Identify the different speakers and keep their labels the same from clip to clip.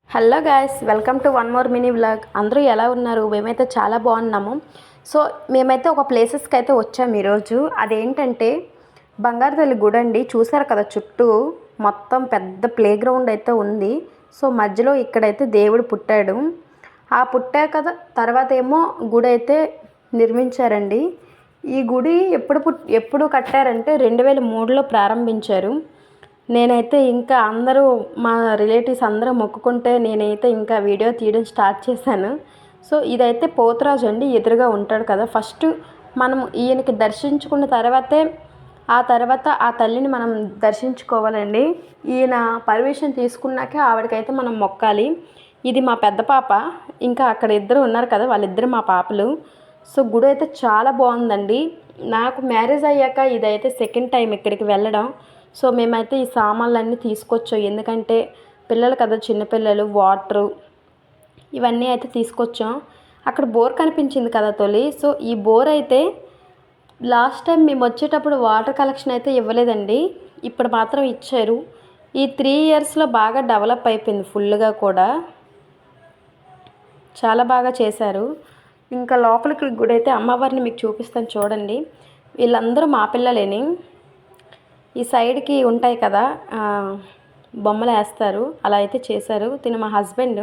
Speaker 1: Hello guys, welcome to one more mini vlog. అందరూ ఎలా ఉన్నారు? మేమైతే చాలా బాగున్నాము. సో మేమైతే ఒక ప్లేసెస్కి అయితే వచ్చాము ఈరోజు. అదేంటంటే బంగారుతల్లి గుడి అండి. చూసారు కదా, చుట్టూ మొత్తం పెద్ద ప్లే గ్రౌండ్ అయితే ఉంది. సో మధ్యలో ఇక్కడైతే దేవుడు పుట్టాడు. ఆ పుట్టాక తర్వాత ఏమో గుడి అయితే నిర్మించారండి. ఈ గుడి ఎప్పుడు కట్టారంటే 2003లో ప్రారంభించారు. నేనైతే ఇంకా అందరూ మా రిలేటివ్స్ అందరూ మొక్కుకుంటే నేనైతే ఇంకా వీడియో తీయడం స్టార్ట్ చేశాను. సో ఇదైతే పోతురాజు అండి, ఎదురుగా ఉంటాడు కదా. ఫస్ట్ మనం ఈయనకి దర్శించుకున్న తర్వాతే ఆ తల్లిని మనం దర్శించుకోవాలండి. ఈయన పర్మిషన్ తీసుకున్నాకే ఆవిడకైతే మనం మొక్కాలి. ఇది మా పెద్ద పాప, ఇంకా అక్కడ ఇద్దరు ఉన్నారు కదా, వాళ్ళిద్దరు మా పాపలు. సో గుడి అయితే చాలా బాగుందండి. నాకు మ్యారేజ్ అయ్యాక ఇదైతే సెకండ్ టైం ఇక్కడికి వెళ్ళడం. సో మేమైతే ఈ సామాన్లన్నీ తీసుకొచ్చాం, ఎందుకంటే పిల్లలు కదా, చిన్నపిల్లలు, వాటరు ఇవన్నీ అయితే తీసుకొచ్చాం. అక్కడ బోర్ కనిపించింది కదా తొలి. సో ఈ బోర్ అయితే లాస్ట్ టైం మేము వచ్చేటప్పుడు వాటర్ కలెక్షన్ అయితే ఇవ్వలేదండి, ఇప్పుడు మాత్రం ఇచ్చారు. ఈ 3 ఇయర్స్లో బాగా డెవలప్ అయిపోయింది ఫుల్గా కూడా, చాలా బాగా చేశారు. ఇంకా లోపలికి గుడి అయితే అమ్మవారిని మీకు చూపిస్తాను చూడండి. వీళ్ళందరూ మా పిల్లలేని. ఈ సైడ్కి ఉంటాయి కదా బొమ్మలు వేస్తారు, అలా అయితే చేశారు. తిను మా హస్బెండ్.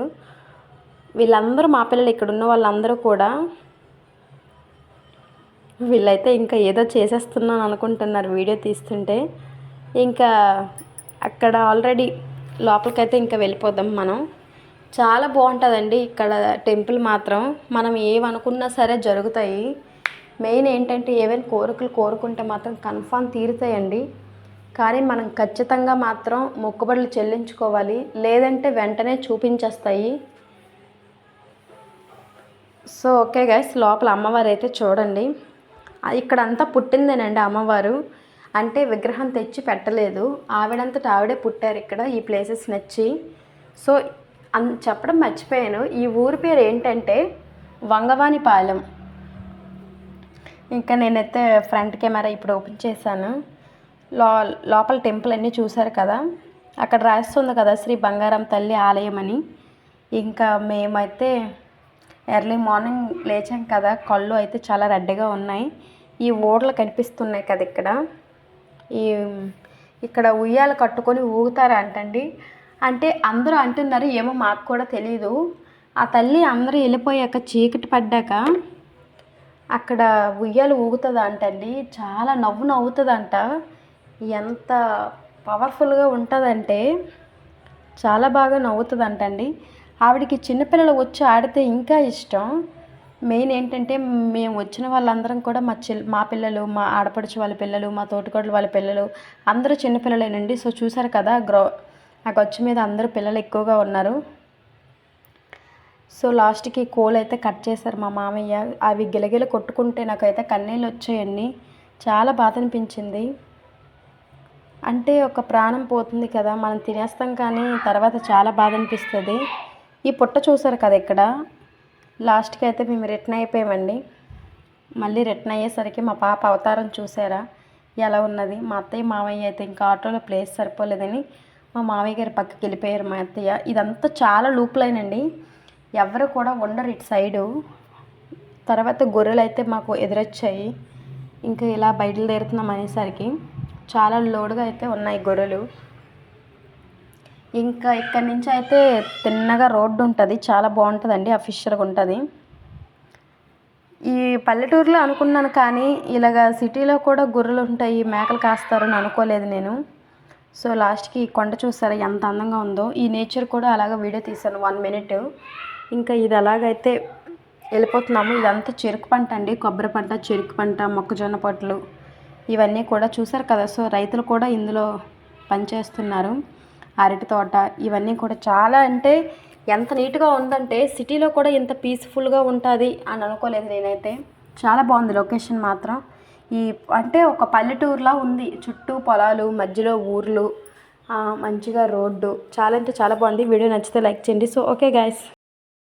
Speaker 1: వీళ్ళందరూ మా పిల్లలు, ఇక్కడ ఉన్న వాళ్ళందరూ కూడా. వీళ్ళైతే ఇంకా ఏదో చేసేస్తున్నాను అనుకుంటున్నారు వీడియో తీస్తుంటే. ఇంకా అక్కడ ఆల్రెడీ లోపలికైతే ఇంకా వెళ్ళిపోదాం మనం. చాలా బాగుంటుందండి ఇక్కడ టెంపుల్ మాత్రం. మనం ఏమనుకున్నా సరే జరుగుతాయి. మెయిన్ ఏంటంటే ఏవైనా కోరికలు కోరుకుంటే మాత్రం కన్ఫామ్ తీరుతాయండి. కానీ మనం ఖచ్చితంగా మాత్రం మొక్కుబడులు చెల్లించుకోవాలి, లేదంటే వెంటనే చూపించేస్తాయి. సో ఓకే గైస్, లోపల అమ్మవారు అయితే చూడండి. ఇక్కడంతా పుట్టిందేనండి అమ్మవారు. అంటే విగ్రహం తెచ్చి పెట్టలేదు, ఆవిడంతటా ఆవిడే పుట్టారు ఇక్కడ ఈ ప్లేసెస్ నచ్చి. సో చెప్పడం మర్చిపోయాను, ఈ ఊరి పేరు ఏంటంటే వంగవానిపాలెం. ఇంకా నేనైతే ఫ్రంట్ కెమెరా ఇప్పుడు ఓపెన్ చేశాను. లోపల టెంపుల్ అన్నీ చూశారు కదా, అక్కడ రాస్తుంది కదా శ్రీ బంగారం తల్లి ఆలయం అని. ఇంకా మేమైతే ఎర్లీ మార్నింగ్ లేచాం కదా, కళ్ళు అయితే చాలా రెడ్గా ఉన్నాయి. ఈ ఓడలు కనిపిస్తున్నాయి కదా ఇక్కడ ఉయ్యాలు కట్టుకొని ఊగుతారా అంటండి. అంటే అందరూ అంటున్నారు, ఏమో మాకు కూడా తెలీదు. ఆ తల్లి అందరూ వెళ్ళిపోయాక చీకటి పడ్డాక అక్కడ ఉయ్యాలు ఊగుతుంది అంటండి. చాలా నవ్వుతుందంట. ఎంత పవర్ఫుల్గా ఉంటుందంటే చాలా బాగా నవ్వుతుందంటండి. ఆవిడకి చిన్నపిల్లలు వచ్చి ఆడితే ఇంకా ఇష్టం. మెయిన్ ఏంటంటే మేము వచ్చిన వాళ్ళందరం కూడా మా పిల్లలు, మా ఆడపడుచు వాళ్ళ పిల్లలు, మా తోటికోడలు వాళ్ళ పిల్లలు అందరూ చిన్నపిల్లలేనండి. సో చూసారు కదా, ఆ గచ్చు మీద అందరూ పిల్లలు ఎక్కువగా ఉన్నారు. సో లాస్ట్కి కోల్ అయితే కట్ చేశారు మా మామయ్య. అవి గిలగిల కొట్టుకుంటే నాకైతే కన్నీళ్ళు వచ్చాయండి. చాలా బాధ అనిపించింది. అంటే ఒక ప్రాణం పోతుంది కదా, మనం తినేస్తాం కానీ తర్వాత చాలా బాధ అనిపిస్తుంది. ఈ పుట్ట చూసారు కదా ఇక్కడ, లాస్ట్కి అయితే మేము రిటర్న్ అయిపోయామండి. మళ్ళీ రిటర్న్ అయ్యేసరికి మా పాప అవతారం చూసారా ఎలా ఉన్నది. మా అత్తయ్య మామయ్య అయితే ఇంకా ఆటోలో ప్లేస్ సరిపోలేదని మా మామయ్య గారి పక్కకి వెళ్ళిపోయారు మా అత్తయ్య. ఇదంతా చాలా లూప్ లైన్ అండి, ఎవరు కూడా ఉండరు ఇటు సైడు. తర్వాత గొర్రెలు అయితే మాకు ఎదురొచ్చాయి. ఇంకా ఇలా బయలుదేరుతున్నాం అనేసరికి చాలా లోడుగా అయితే ఉన్నాయి గొర్రెలు. ఇంకా ఇక్కడి నుంచి అయితే తిన్నగా రోడ్డు ఉంటుంది, చాలా బాగుంటుందండి, అఫిషియల్గా ఉంటుంది. ఈ పల్లెటూరులో అనుకున్నాను కానీ ఇలాగ సిటీలో కూడా గొర్రెలు ఉంటాయి, మేకలు కాస్తారని అనుకోలేదు నేను. సో లాస్ట్కి ఈ కొండ చూసారా ఎంత అందంగా ఉందో. ఈ నేచర్ కూడా అలాగ వీడియో తీశాను 1 మినిట్. ఇంకా ఇది అలాగైతే వెళ్ళిపోతున్నాము. ఇదంతా చెరుకు పంట అండి, కొబ్బరి పంట, చెరుకు పంట, మొక్కజొన్న పొట్లు ఇవన్నీ కూడా చూసారు కదా. సో రైతులు కూడా ఇందులో పనిచేస్తున్నారు. అరటి తోట ఇవన్నీ కూడా చాలా, అంటే ఎంత నీట్గా ఉందంటే సిటీలో కూడా ఇంత పీస్ఫుల్గా ఉంటుంది అని అనుకోలేదు నేనైతే. చాలా బాగుంది లొకేషన్ మాత్రం. అంటే ఒక పల్లెటూరులా ఉంది, చుట్టూ పొలాలు, మధ్యలో ఊర్లు, మంచిగా రోడ్డు, చాలా అంటే చాలా బాగుంది. వీడియో నచ్చితే లైక్ చేయండి. So okay guys.